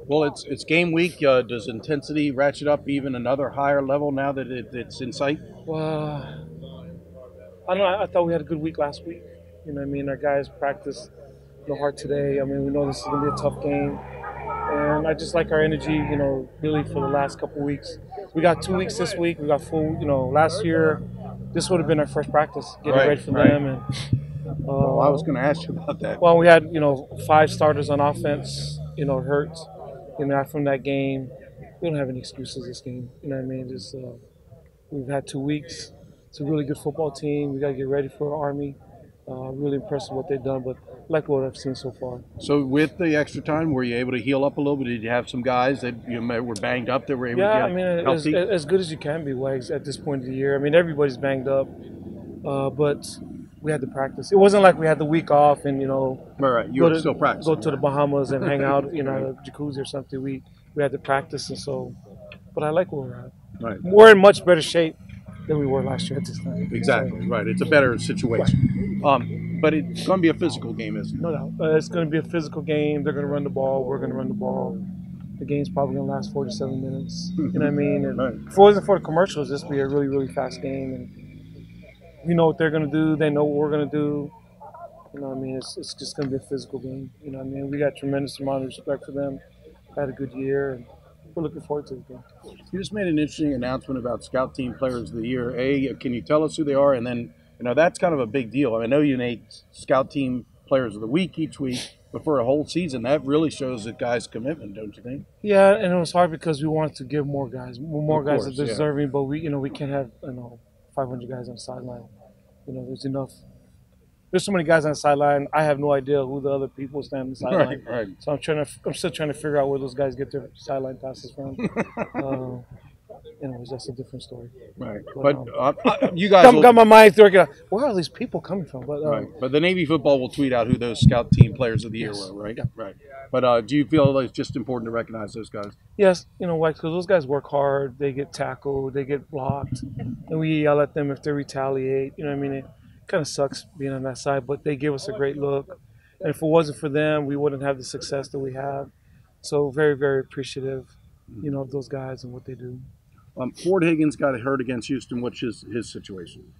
Well, it's game week. Does intensity ratchet up even another higher level now that it's in sight? Well, I don't know. I thought we had a good week last week. You know what I mean? Our guys practiced hard today. I mean, we know this is going to be a tough game. And I just like our energy, really for the last couple of weeks. We got 2 weeks this week. We got full, last year, this would have been our first practice, getting Right, ready for right. them. And Well, I was going to ask you about that. well, we had, 5 starters on offense, hurt, from that game. We don't have any excuses this game. You know what I mean? Just we've had 2 weeks. It's a really good football team. We got to get ready for Army. Really impressed with what they've done, but I like what I've seen so far. So with the extra time, were you able to heal up a little bit? Did you have some guys that were banged up that were able Yeah, I to mean, get healthy? as good as you can be, Wags, at this point of the year. I mean, everybody's banged up, but we had to practice. It wasn't like we had the week off and Right. You go were to still practicing. go to the Bahamas and hang out, Right. at the jacuzzi or something. We had to practice, and so. But I like where we're at. Right. We're in much better shape than we were last year at this time. Exactly. So, Right. It's a better situation. But it's going to be a physical game, isn't it? no doubt, it's going to be a physical game. They're going to run the ball. We're going to run the ball. The game's probably going to last 47 minutes. You know what I mean? And Right. if it wasn't for the commercials, this would be a really, really fast game. And we know what they're going to do. They know what we're going to do. You know what I mean? It's just going to be a physical game. You know what I mean? We got tremendous amount of respect for them. Had a good year, and we're looking forward to the game. You just made an interesting announcement about Scout Team Players of the Year. Can you tell us who they are? And then, that's kind of a big deal. I know you name Scout Team Players of the Week each week, but for a whole season, that really shows the guy's commitment, don't you think? Yeah, and it was hard because we wanted to give more guys, more Of guys course, that are yeah. deserving, but we can't have 500 guys on the sideline. There's enough. There's so many guys on the sideline. I have no idea who the other people stand on the sideline. Right. So I'm still trying to figure out where those guys get their sideline passes from. That's a different story. Right. But, But you guys got my mind thinking, where are these people coming from? But right. But the Navy football will tweet out who those Scout Team Players of the Year Yes. were, right? Yeah. Right. But do you feel it's just important to recognize those guys? yes, because those guys work hard. They get tackled, they get blocked, and we yell at them if they retaliate. You know what I mean? It kind of sucks being on that side, but they give us a great look. And if it wasn't for them, we wouldn't have the success that we have. So very, very appreciative, of those guys and what they do. Ford Higgins got hurt against Houston. What's his situation?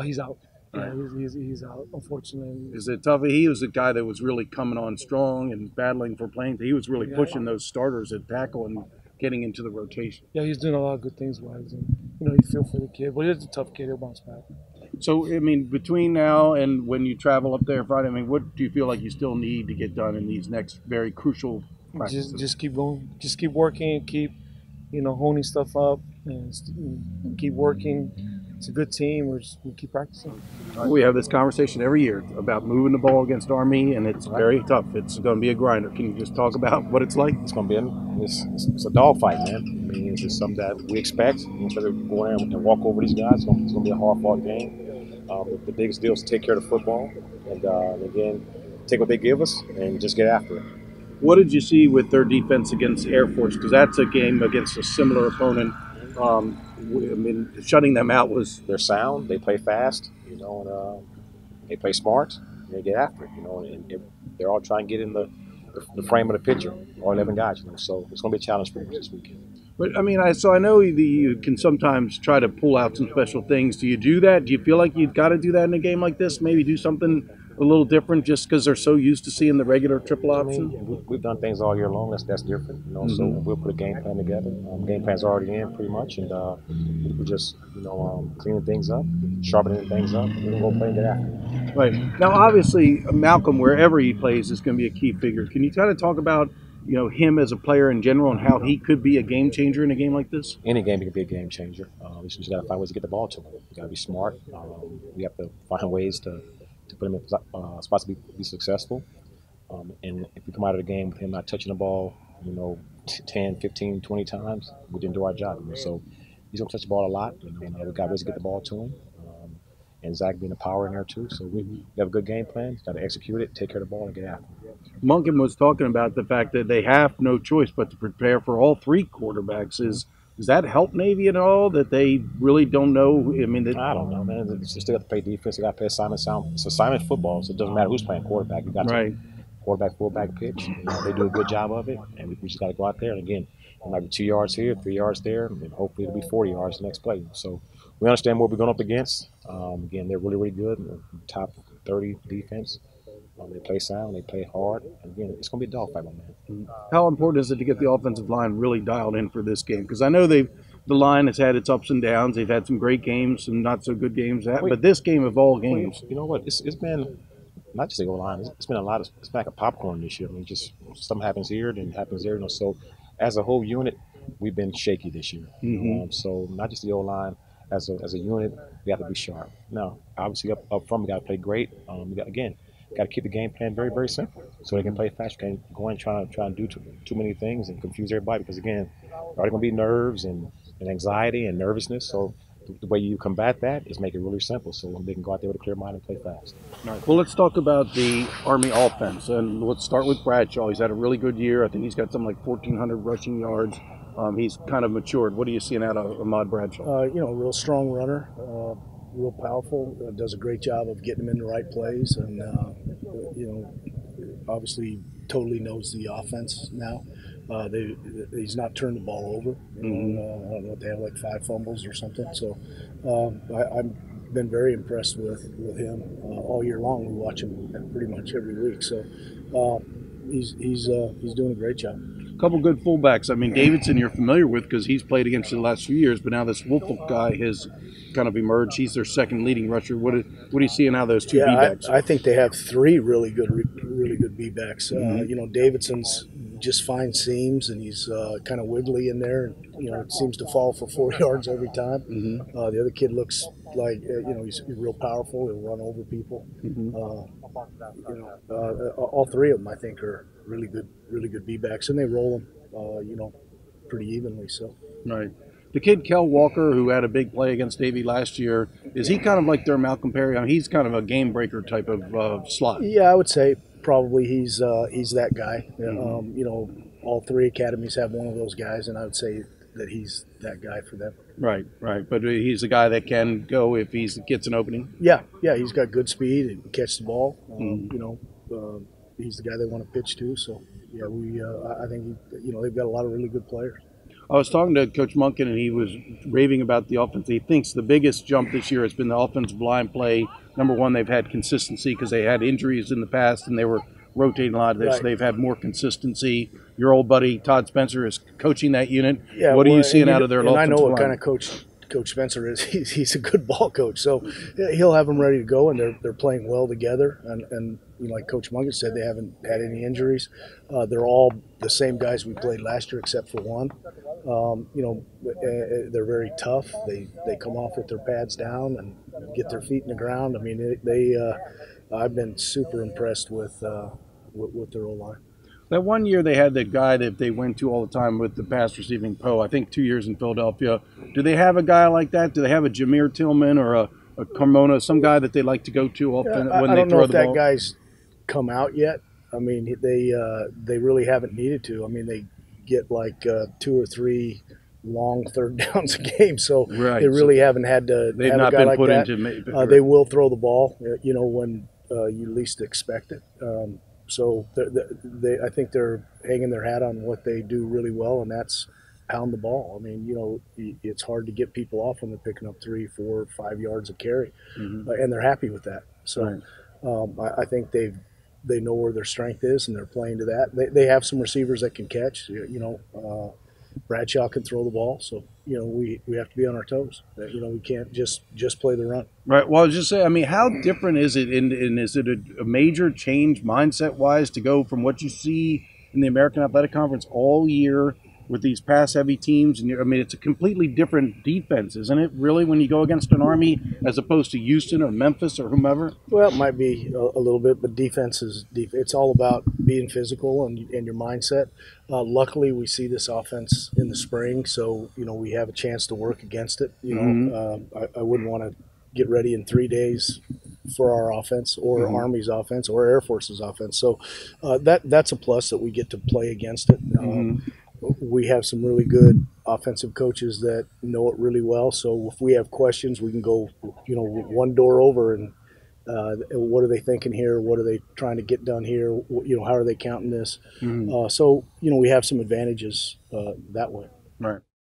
He's out. Yeah, Right. he's out, unfortunately. Is it tough? He was a guy that was really coming on strong and battling for playing. He was really pushing those starters at tackle and getting into the rotation. Yeah, he's doing a lot of good things, Wags. And, you feel for the kid. But he's a tough kid. He'll bounce back. So, between now and when you travel up there Friday, what do you feel like you still need to get done in these next very crucial practices? Just keep going. Just keep working. Keep, honing stuff up and keep working. It's a good team. We keep practicing. We have this conversation every year about moving the ball against Army, and it's very tough. It's going to be a grinder. Can you just talk about what it's like? It's going to be it's a dogfight, man. I mean, it's just something that we expect. Instead of going there and walk over these guys, it's going to be a hard-fought game. The biggest deal is to take care of the football, and again, take what they give us and just get after it. What did you see with their defense against Air Force? Because that's a game against a similar opponent. Shutting them out was. They're sound. They play fast, and they play smart. And they get after it, and they're all trying to get in the frame of the picture. All 11 guys, So it's going to be a challenge for them this weekend. But I know you can sometimes try to pull out some special things. Do you do that? Do you feel like you've got to do that in a game like this? Maybe do something a little different just because they're so used to seeing the regular triple option? We've done things all year long that's different, So we'll put a game plan together. Game plan's already in pretty much, and we're just cleaning things up, sharpening things up, and we're gonna go play and get after it. Right. Now, obviously, Malcolm, wherever he plays, is going to be a key figure. Can you kind of talk about him as a player in general and how he could be a game changer in a game like this? Any game can be a game changer. We just got to find ways to get the ball to him. We got to be smart. We have to find ways to put him in spots to be successful. And if we come out of the game with him not touching the ball, 10, 15, 20 times, we didn't do our job. So he's going to touch the ball a lot. We got ways to get the ball to him. And Zach being a power in there too. So we have a good game plan. Got to execute it, take care of the ball, and get after it. Monken was talking about the fact that they have no choice but to prepare for all three quarterbacks. Does that help Navy at all? That they really don't know? I don't know, man. They still got to play defense. They got to play assignment sound. It's assignment football, so it doesn't matter who's playing quarterback. You got to quarterback, fullback pitch. They do a good job of it, and we just got to go out there. And again, it might be 2 yards here, 3 yards there, and hopefully it'll be 40 yards the next play. So we understand what we're going up against. Again, they're really, really good. Top 30 defense. They play sound, they play hard. And again, it's going to be a dogfight, my man. How important is it to get the offensive line really dialed in for this game? Because I know the line has had its ups and downs. They've had some great games, some not so good games. But this game of all games, you know what? It's been not just the O-line. It's been it's been like a popcorn this year. I mean, just something happens here, then happens there. So as a whole unit, we've been shaky this year. So not just the O-line. As a unit, we have to be sharp. Now, obviously, up front, we got to play great. We got to keep the game plan very, very simple so they can play fast. We can't go and try and do too many things and confuse everybody because, again, there are going to be nerves and anxiety and nervousness. So the way you combat that is make it really simple so they can go out there with a clear mind and play fast. All right. Well, let's talk about the Army offense. And let's start with Bradshaw. He's had a really good year. I think he's got something like 1,400 rushing yards. He's kind of matured. What are you seeing out of Ahmad Bradshaw? Real strong runner, real powerful. Does a great job of getting him in the right plays, and obviously totally knows the offense now. He's not turned the ball over. I don't know if they have like 5 fumbles or something. So I've been very impressed with him all year long. We watch him pretty much every week. So he's doing a great job. A couple good fullbacks. I mean, Davidson you're familiar with because he's played against you the last few years, but now this Wolfolk guy has kind of emerged. He's their second leading rusher. What are you seeing out of those two B-backs? I think they have 3 really good B-backs. Davidson's just finds seams, and he's kind of wiggly in there. And, it seems to fall for 4 yards every time. The other kid looks like, he's real powerful. He'll run over people. All 3 of them, I think, are really good B-backs, and they roll them, pretty evenly. So. Right. The kid Kel Walker, who had a big play against Davie last year, is he kind of like their Malcolm Perry? I mean, he's kind of a game breaker type of slot. Yeah, I would say probably he's that guy. All 3 academies have one of those guys, and I would say that he's that guy for them. Right. But he's a guy that can go if he gets an opening. Yeah, he's got good speed and catch the ball. He's the guy they want to pitch to. So yeah, I think they've got a lot of really good players. I was talking to Coach Monken, and he was raving about the offense. He thinks the biggest jump this year has been the offensive line play. Number one, they've had consistency because they had injuries in the past, and they were rotating a lot of this. Right. So they've had more consistency. Your old buddy Todd Spencer is coaching that unit. Yeah, what are you seeing out of their offensive line? I know what kind of coach Spencer is. He's a good ball coach, so he'll have them ready to go, and they're playing well together. And like Coach Monken said, they haven't had any injuries. They're all the same guys we played last year, except for one. They're very tough. They come off with their pads down and get their feet in the ground. I mean, I've been super impressed with their O-line. That one year they had the guy that they went to all the time with the pass receiving Poe, I think 2 years in Philadelphia. Do they have a guy like that? Do they have a Jameer Tillman or a Carmona, some guy that they like to go to often when they throw the ball? I don't know if that guy's come out yet. I mean, they really haven't needed to. I mean, they get like 2 or 3 long third downs a game, so they really haven't had to they've have not a guy been like put that. Into they will throw the ball, when you least expect it. So I think they're hanging their hat on what they do really well, and that's pound the ball. I mean, it's hard to get people off when they're picking up 3, 4, 5 yards of carry, and they're happy with that. So I think they know where their strength is, and they're playing to that. They have some receivers that can catch. Bradshaw can throw the ball, so we have to be on our toes. We can't just play the run. Right. Well, I was just saying. I mean, how different is it? And is it a major change mindset wise to go from what you see in the American Athletic Conference all year with these pass-heavy teams? And I mean, it's a completely different defense, isn't it? Really, when you go against an Army as opposed to Houston or Memphis or whomever. Well, it might be a little bit, but defense is it's all about being physical and your mindset. Luckily, we see this offense in the spring, so we have a chance to work against it. I wouldn't want to get ready in 3 days for our offense or Army's offense or Air Force's offense. So that's a plus that we get to play against it. We have some really good offensive coaches that know it really well. So if we have questions, we can go, one door over and What are they thinking here? What are they trying to get done here? How are they counting this? Mm-hmm. So we have some advantages that way. Right.